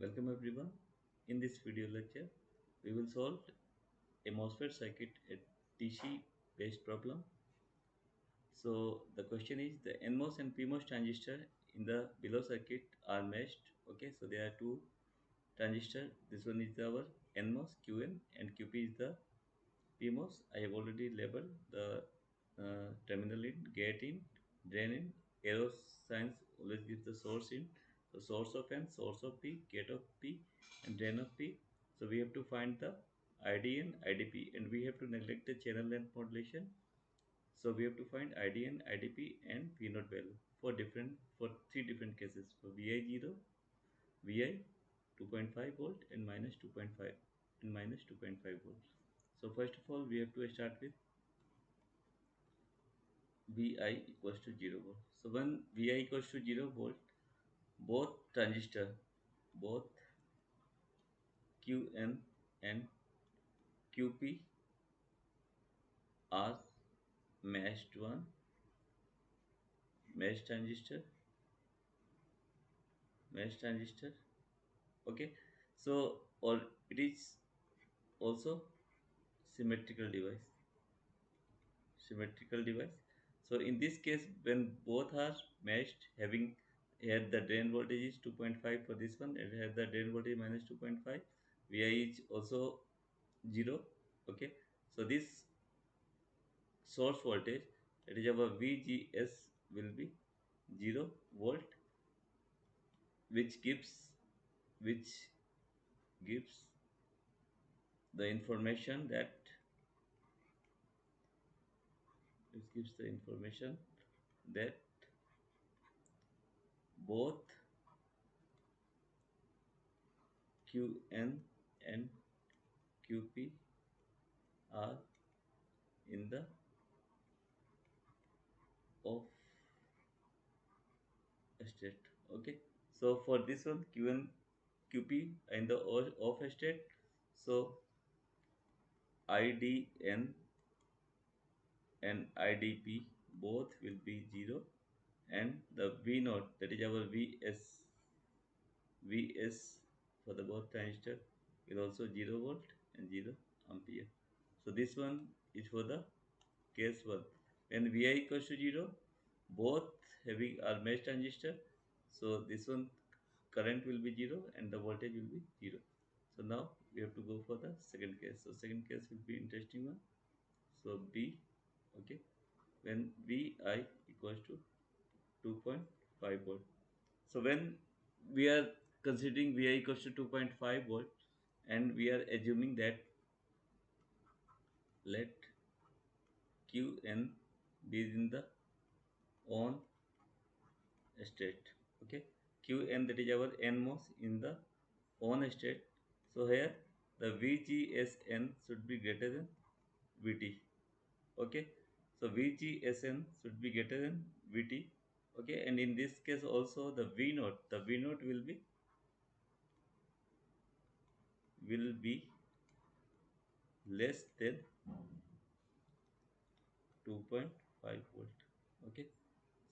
Welcome everyone. In this video lecture, we will solve a MOSFET circuit, a DC based problem. So the question is the NMOS and PMOS transistor in the below circuit are meshed. Okay, so there are two transistor. This one is our NMOS QN and QP is the PMOS. I have already labeled the terminal in, gate in, drain in. Arrow signs always gives the source in. So source of N, source of P, gate of P, and drain of P. So we have to find the ID and IDP, and we have to neglect the channel length modulation. So we have to find ID and IDP and V naught value for three different cases for VI 0, VI 2.5 volt and minus 2.5 and minus 2.5 volts. So first of all, we have to start with Vi equals to 0 volt. So when Vi equals to 0 volt, both transistor, both Qn and Qp are matched one, matched transistor, matched transistor. Okay, so or it is also symmetrical device, symmetrical device. So in this case, when both are matched, having here the drain voltage is 2.5 for this one, and here the drain voltage minus 2.5, Vi is also 0. Okay, so this source voltage, that is our VGS, will be 0 volt, which which gives the information that which gives the information that both Qn and Qp are in the off state. Okay, so for this one, Qn Qp in the off state. So IDN and IDP both will be 0, and the V naught, that is our Vs for the both transistor, is also 0 volt and 0 ampere. So this one is for the case 1. When Vi equals to 0, both having are mesh transistor, so this one current will be 0 and the voltage will be 0. So now we have to go for the second case. So second case will be interesting one. So B, okay, when Vi equals to 2.5 volt. So when we are considering Vi equals to 2.5 volt, and we are assuming that let Qn be in the on state. Okay, Qn, that is our NMOS in the on state. So here the VGSN should be greater than VT. Okay, so VGSN should be greater than VT. Okay, and in this case also the V naught will be less than 2.5 volt. Okay,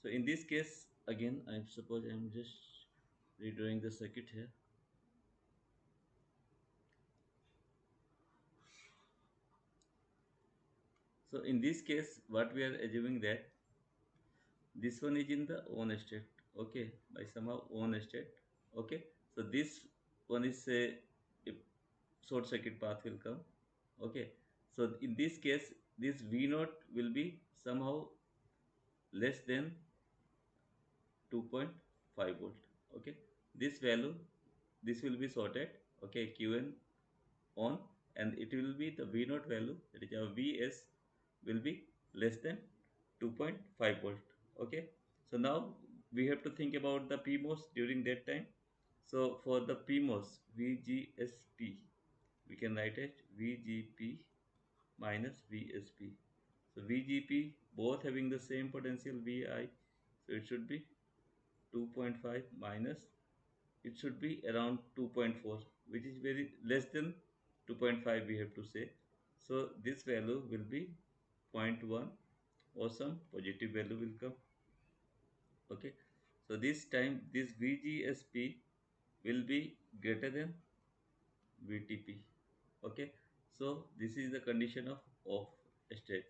so in this case again, I suppose I'm just redrawing the circuit here. So in this case, what we are assuming that this one is in the on state. Okay, by somehow on state. Okay, so this one is a short circuit path will come. Okay, so in this case, this V naught will be somehow less than 2.5 volt. Okay, this value, this will be sorted. Okay, Qn on, and it will be the V naught value, that is our Vs, will be less than 2.5 volt. Okay, so now we have to think about the PMOS during that time. So for the PMOS, VGSP, we can write it VGP minus VSP. So VGP both having the same potential Vi, so it should be 2.5 minus, it should be around 2.4, which is very less than 2.5, we have to say. So this value will be zero point 0.1, or some positive value will come. Okay, so this time this VGSP will be greater than VTP. Okay, so this is the condition of off state,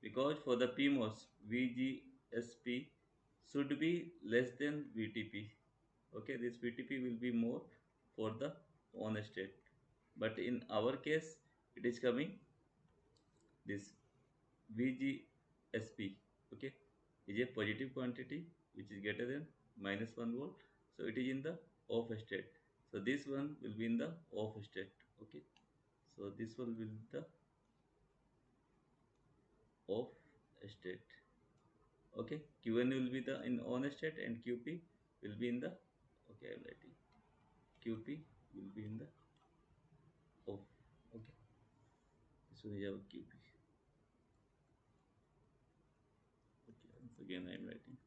because for the PMOS VGSP should be less than VTP. Okay, this VTP will be more for the on state, but in our case it is coming this VGSP, okay, is a positive quantity which is greater than -1 volt. So it is in the off state. So this one will be in the off state. Okay. So this one will be the off state. Okay. Qn will be the in on state and Qp will be in the, okay, I'm writing. Qp will be in the off. Okay. This one is our Qp. Okay. Once again I'm writing.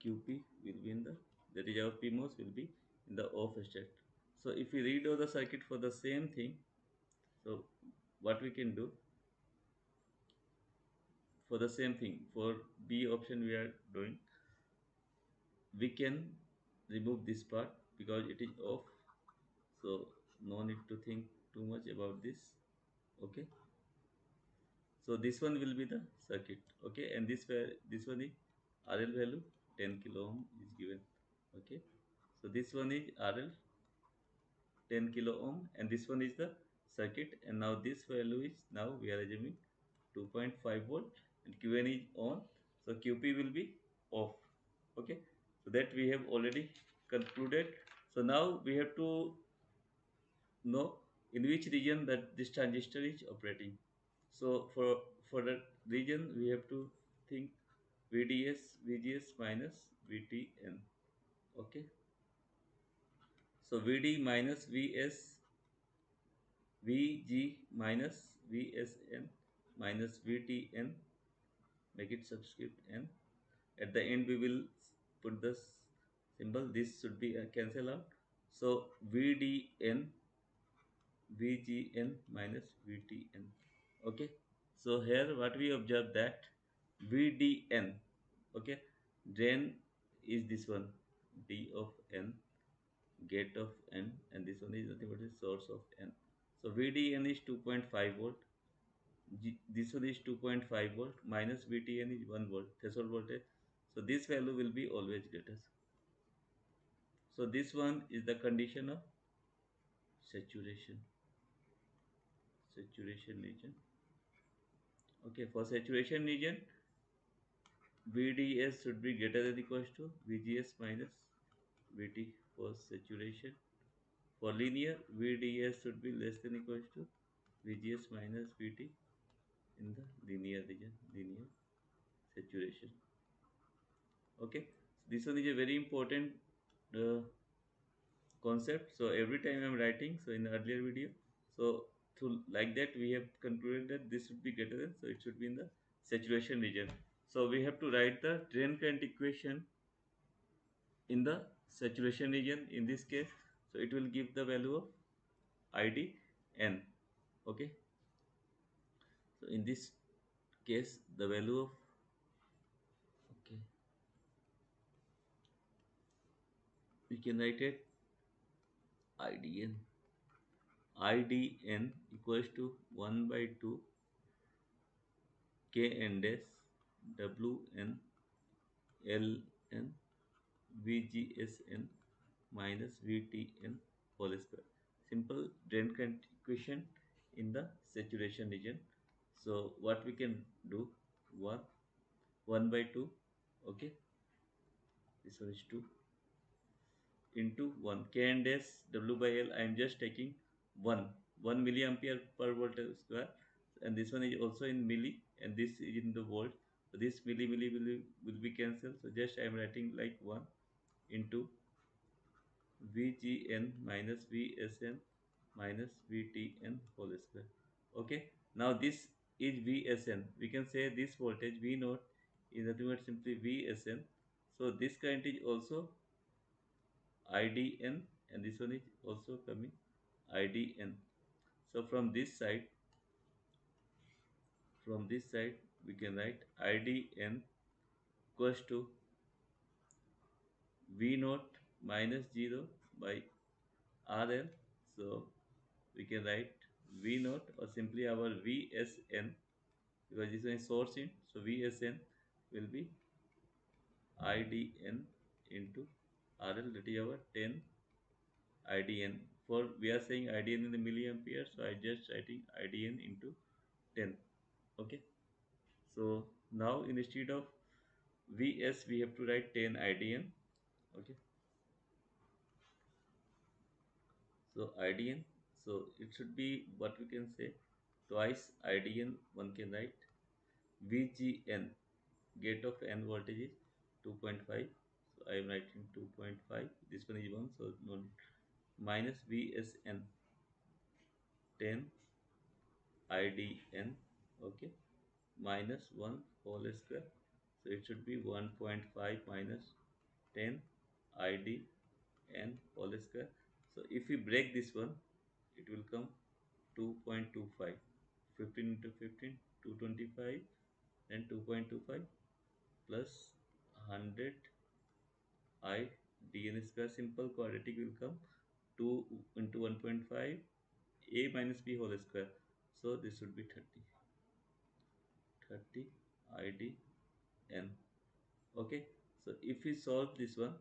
QP will be in the, that is our PMOS will be in the off state. So if we read over the circuit for the same thing, so what we can do for the same thing, for B option we are doing, we can remove this part because it is off. So no need to think too much about this. Okay. So this one will be the circuit. Okay, and this one is RL value 10 kilo ohm is given. Okay. So this one is RL 10 kilo ohm, and this one is the circuit, and now this value is, now we are assuming 2.5 volt, and Qn is on, so Qp will be off. Okay, so that we have already concluded. So now we have to know in which region that this transistor is operating. So for that region we have to think VDS VGS minus VTN. Okay, so VD minus VS Vg minus Vsn minus Vtn, make it subscript n. At the end we will put this symbol, this should be a cancel out. So Vdn Vgn minus Vtn. Okay, so here what we observe that Vdn, okay, drain is this one, D of n, gate of n, and this one is nothing but the source of n. So VDN is 2.5 volt, this one is 2.5 volt, minus VTN is 1 volt, threshold voltage. So this value will be always greater. So this one is the condition of saturation, saturation region. Okay, for saturation region, VDS should be greater than equals to VGS minus VT for saturation. For linear, VDS should be less than equals to VGS minus VT in the linear region, linear saturation. Okay, so this one is a very important uh, concept. So every time I'm writing, so in the earlier video, so to like that we have concluded that this should be greater than, so it should be in the saturation region. So we have to write the drain current equation in the saturation region in this case. So it will give the value of ID n. Okay, so in this case the value of, okay, we can write it IDN. IDN equals to 1 by 2 Kn dash Wn Ln VGSN minus VTN whole square. Simple drain current equation in the saturation region. So what we can do, 1 by 2, okay, this one is 2 into 1 Kn dash W by L, I am just taking 1 milliampere per volt square, and this one is also in milli and this is in the volt. So this milli will be cancelled, so just I am writing like 1 into Vgn minus Vsn minus Vtn whole square. Okay, now this is Vsn, we can say this voltage V naught is nothing but simply Vsn. So this current is also IDN, and this one is also coming IDN. So from this side we can write IDN equals to V naught minus 0 by RL. So we can write V naught or simply our VSN, because this one is source in. So VSN will be IDN into RL, that is our 10 IDN. For we are saying IDN in the milliampere, so I just writing IDN into 10. Okay. So now instead of VS we have to write 10 IDN. Okay. So IDN. So it should be what we can say, twice IDN. One can write VGN, gate of N voltage is 2.5. So I am writing 2.5. This one is 1. So no, minus VSN 10 IDN. Okay. Minus 1 whole square. So it should be 1.5 minus 10 IDN whole square. So if we break this one, it will come 2.25. 15 into 15, 225, then 2.25 plus 100 I dn square, simple quadratic will come 2 into 1.5 a minus b whole square. So this would be 30. 30 id n. Okay. So if we solve this one,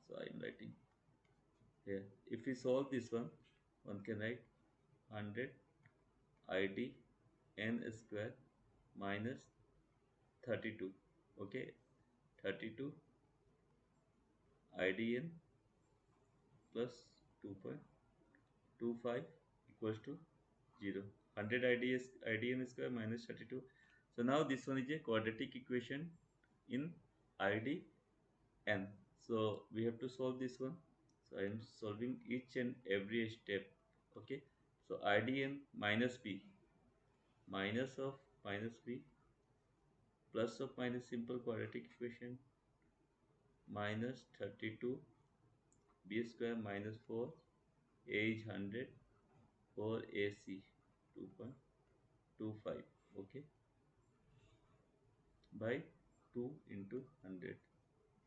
so I am writing here. If we solve this one can write 100 id n square minus 32. Okay. 32 idn plus 2.25 equals to 0. 100 IDN square minus 32. So now this one is a quadratic equation in IDN. So we have to solve this one. So I am solving each and every step. Okay. So IDN minus B, minus of minus B, plus of minus, simple quadratic equation, minus 32 B square minus 4, A is 100, 4 AC 2.25. Okay, by 2 into 100.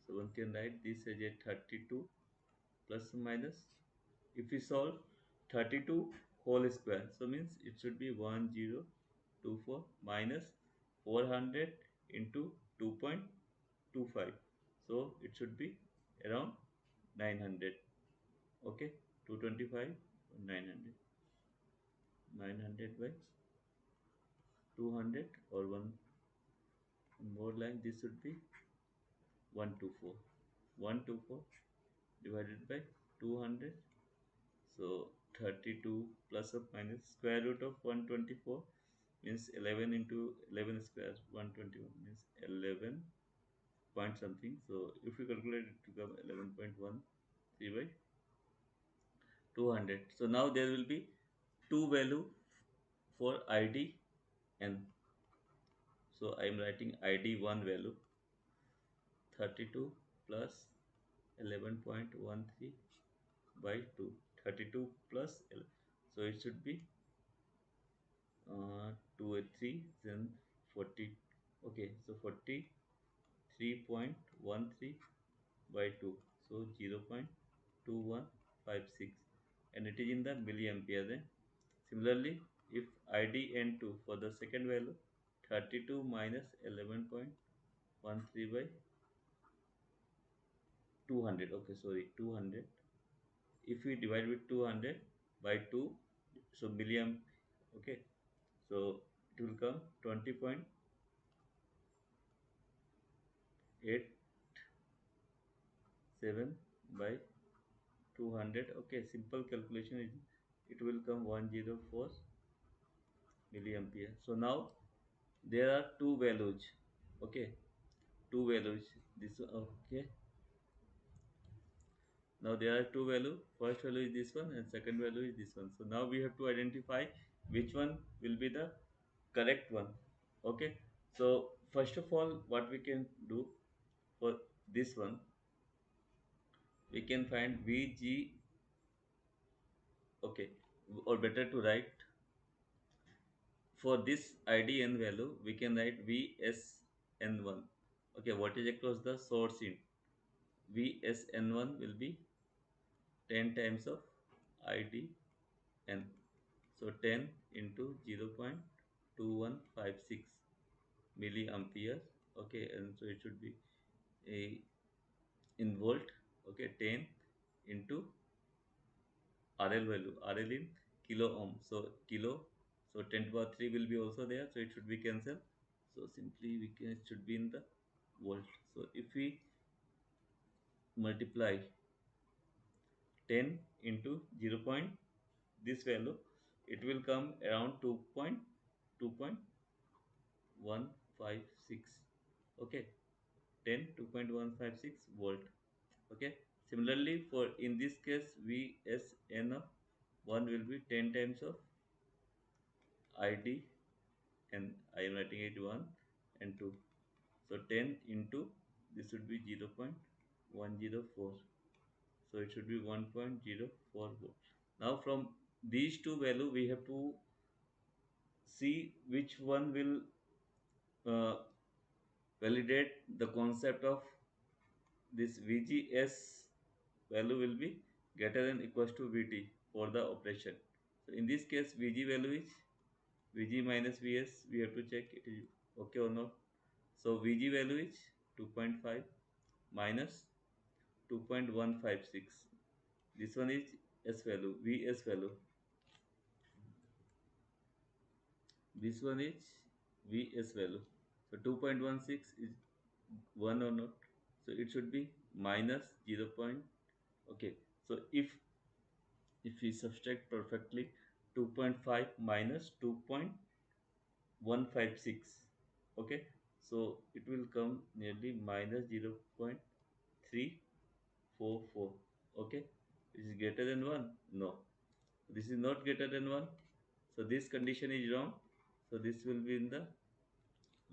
So one can write this as a 32 plus or minus. If we solve 32 whole square, so means it should be 1024 minus 400 into 2.25. So it should be around 900. Okay, 225 900. 900 by 200, or one more line, this would be 124. 124 divided by 200. So 32 plus or minus square root of 124 means 11 into 11 square, 121 means 11 point something. So if we calculate it to come 11.13 by 200. So now there will be two value for ID n. So I am writing ID 1 value 32 plus 11.13 by 2. 32 plus 11. So it should be 2 then 40. Okay, so 43.13 by 2. So 0.2156, and it is in the milliampere then. Similarly, if ID N2 for the second value, 32 minus 11.13 by 200. Okay, sorry, 200. If we divide with 200 by 2, so milliamp. Okay, so it will come 20.87 by 200. Okay, simple calculation is, it will come 104 milliampere. So now there are two values. Okay, two values. This one. Okay, now there are two value. First value is this one and second value is this one. So now we have to identify which one will be the correct one. Okay, so first of all, what we can do for this one, we can find VG. Okay, or better to write, for this IDN value we can write VSN1. Okay, what is across the source in VSN1 will be 10 times of IDN. So 10 into 0.2156 milliampere. Okay, and so it should be a in volt. Okay, 10 into RL value, RL in kilo ohm. So kilo, so 10 to the power 3 will be also there. So it should be cancelled. So simply we can, it should be in the volt. So if we multiply 10 into 0 point this value, it will come around 2.156. Okay, 10 2.156 volt. Okay, similarly for in this case VSN of 1 will be 10 times of ID, and I am writing it 1 and 2. So 10 into this would be 0.104. So it should be 1.04 volt. Now from these two value we have to see which one will uh, validate the concept of this VGS value will be greater than equals to VT for the operation. So in this case VG value is VG minus VS, we have to check it is okay or not. So VG value is 2.5 minus 2.156. This one is S value, VS value. This one is VS value. So 2.16 is 1 or not. So it should be minus 0. Okay. So if we subtract perfectly 2.5 minus 2.156. Okay. So it will come nearly minus 0.344. Okay. Is it greater than 1? No. This is not greater than 1. So this condition is wrong. So this will be in the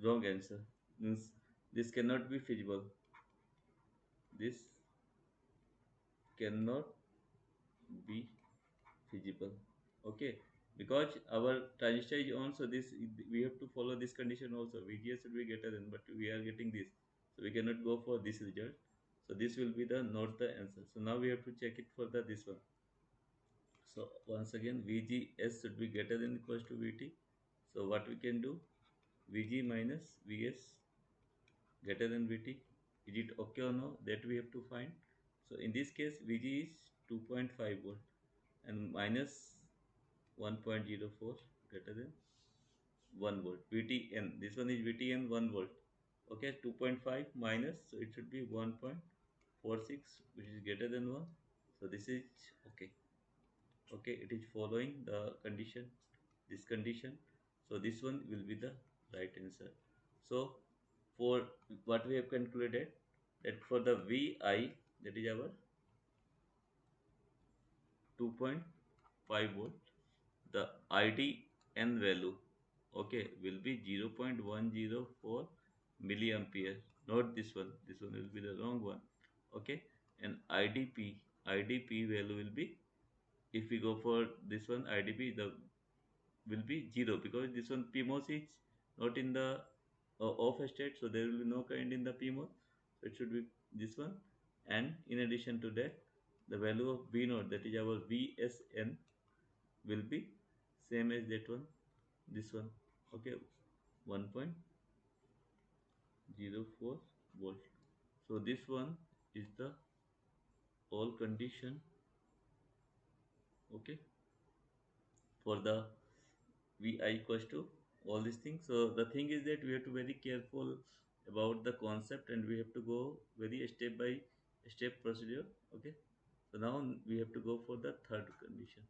wrong answer. Means this cannot be feasible. This cannot be feasible. Okay. Because our transistor is on, so this we have to follow this condition also. VGS should be greater than, but we are getting this. So we cannot go for this result. So this will be the not the answer. So now we have to check it for the this one. So once again VGS should be greater than equals to VT. So what we can do, VG minus VS greater than VT. Is it okay or no? That we have to find. So in this case VG is 2.5 volt and minus 1.04 greater than 1 volt. VTN, this one is VTN 1 volt. Okay, 2.5 minus, so it should be 1.46, which is greater than 1. So this is okay. Okay, it is following the condition, this condition. So this one will be the right answer. So for what we have concluded, that for the VI, that is our 2.5 volt, the IDN value, okay, will be 0.104 milliampere, not this one. This one will be the wrong one. Okay, and IDP value will be, if we go for this one IDP, the will be 0, because this one PMOS is not in the off state, so there will be no current in the PMOS. So it should be this one. And in addition to that, the value of V naught, that is our VSN, will be same as that one, this one. Okay, 1.04 volt. So this one is the all condition, okay, for the VI equals to all these things. So the thing is that we have to very careful about the concept, and we have to go very step by step procedure. Okay. So now we have to go for the third condition.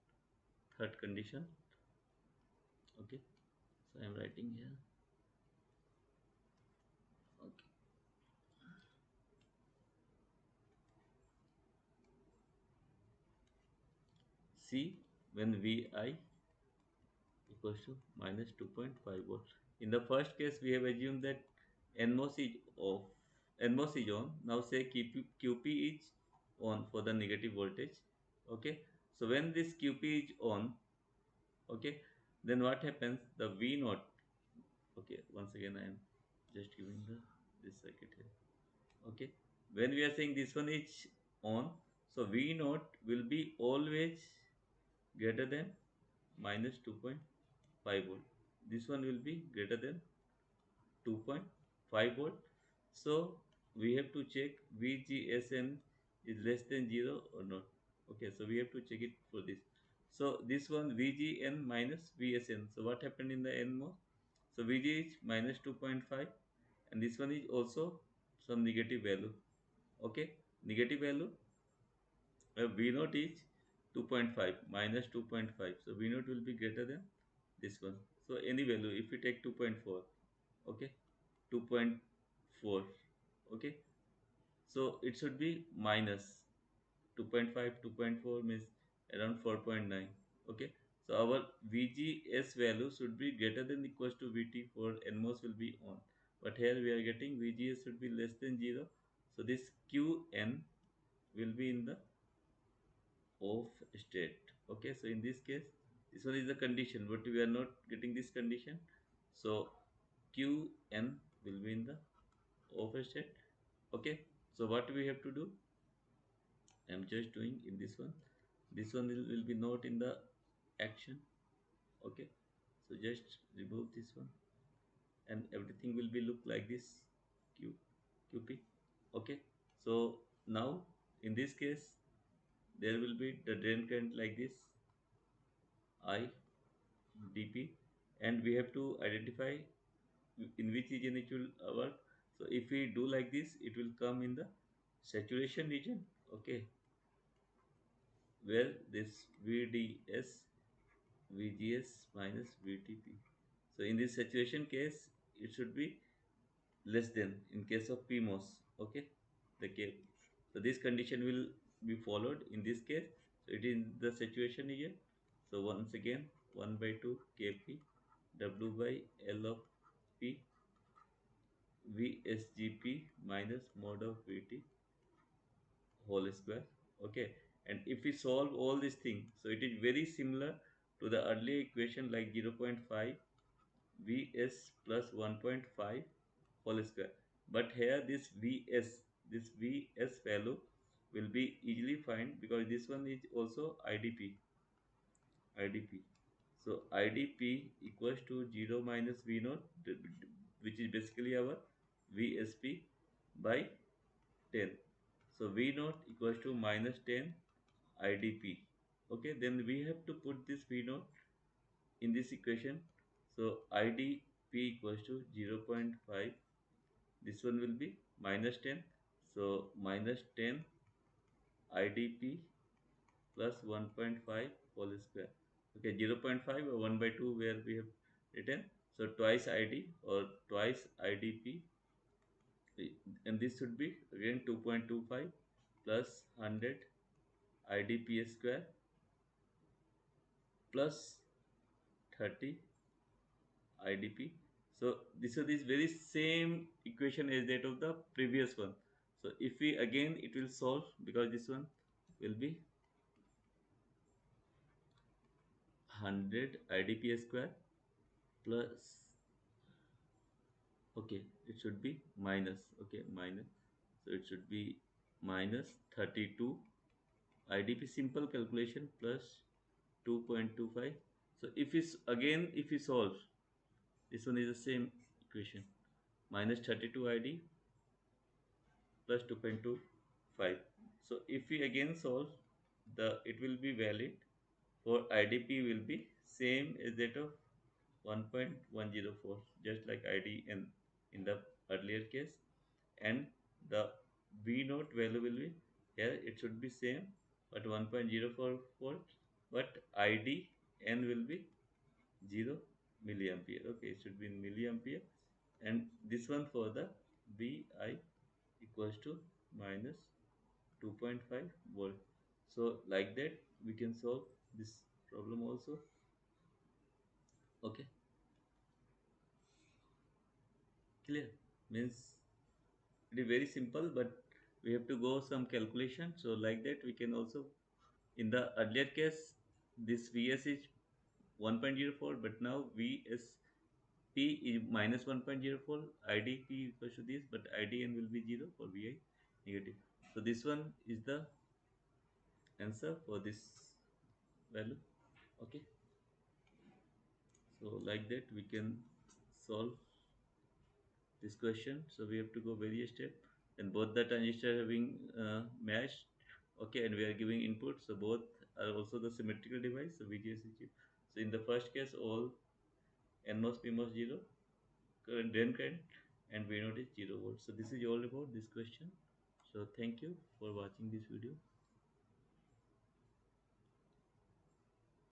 Third condition. Okay. So I am writing here. Okay. See, when VI equals to minus 2.5 volts. In the first case, we have assumed that NMOS is off. NMOS is on. Now say QP is on for the negative voltage. Okay. So when this QP is on, okay, then what happens? The V naught. Okay. Once again, I am just giving the this circuit here. Okay, when we are saying this one is on, So V naught will be always greater than minus 2.5 volt. This one will be greater than 2.5 volt. So we have to check VGSN is less than 0 or not. Okay, so we have to check it for this. So this one VGN minus VSN. So what happened in the NMOS? So VG is minus 2.5 and this one is also some negative value. Okay, negative value. V naught is 2.5 minus 2.5. So V naught will be greater than this one. So any value if we take 2.4, okay, 2.4, okay, so it should be minus 2.5, 2.4 means around 4.9, okay. So our VGS value should be greater than equals to VT for NMOS will be on, but here we are getting VGS should be less than 0. So this QN will be in the off state. Okay, so in this case this one is the condition, but we are not getting this condition. So Qn will be in the off state. Okay, so what we have to do, I'm just doing in this one will be not in the action. Okay, so just remove this one and everything will be look like this. Qp. Okay, so now in this case there will be the drain current like this, I dp, and we have to identify in which region it will work. So if we do like this it will come in the saturation region. Okay, where this vds vgs minus vtp. So in this saturation case it should be less than in case of PMOS. Okay, the case. So this condition will be followed in this case. So it is the saturation region. So once again 1 by 2 Kp W by L of P VSGP minus mod of VT whole square. Okay, and if we solve all these things, so it is very similar to the earlier equation like 0.5 Vs plus 1.5 whole square. But here this Vs value will be easily find because this one is also IDP. IDP. So IDP equals to 0 minus V naught, which is basically our VSP by 10. So V naught equals to minus 10 IDP. Okay, then we have to put this V naught in this equation. So IDP equals to 0.5. This one will be minus 10. So minus 10 IDP plus 1.5 whole square. Okay, 0.5 or 1 by 2 where we have written. So twice ID or twice IDP, and this should be again 2.25 plus 100 IDP square plus 30 IDP. So this is this very same equation as that of the previous one. So if we again it will solve because this one will be 100 IDP square plus, okay, it should be minus, okay, minus, so it should be minus 32 IDP simple calculation plus 2.25. So if it's again if we solve this one is the same equation minus 32 ID plus 2.25. So if we again solve the it will be valid for IDP will be same as that of 1.104 just like IDN in the earlier case, and the V naught value will be here it should be same but 1.044, but IDN will be 0 milliampere. Okay, it should be in milliampere, and this one for the VI equals to minus 2.5 volt. So like that we can solve this problem also. Okay, clear, means it is very simple but we have to go some calculation. So like that we can also in the earlier case this Vs is 1.04 but now VSP is minus 1.04, IDP equals to this but IDN will be 0 for Vi negative. So this one is the answer for this value. Okay, so like that we can solve this question. So we have to go various step, and both the transistor having matched. Okay, and we are giving input, so both are also the symmetrical device. So VGS is zero. So in the first case, all NMOS PMOS zero, current drain current, and V0 is 0 volt. So this is all about this question. So thank you for watching this video.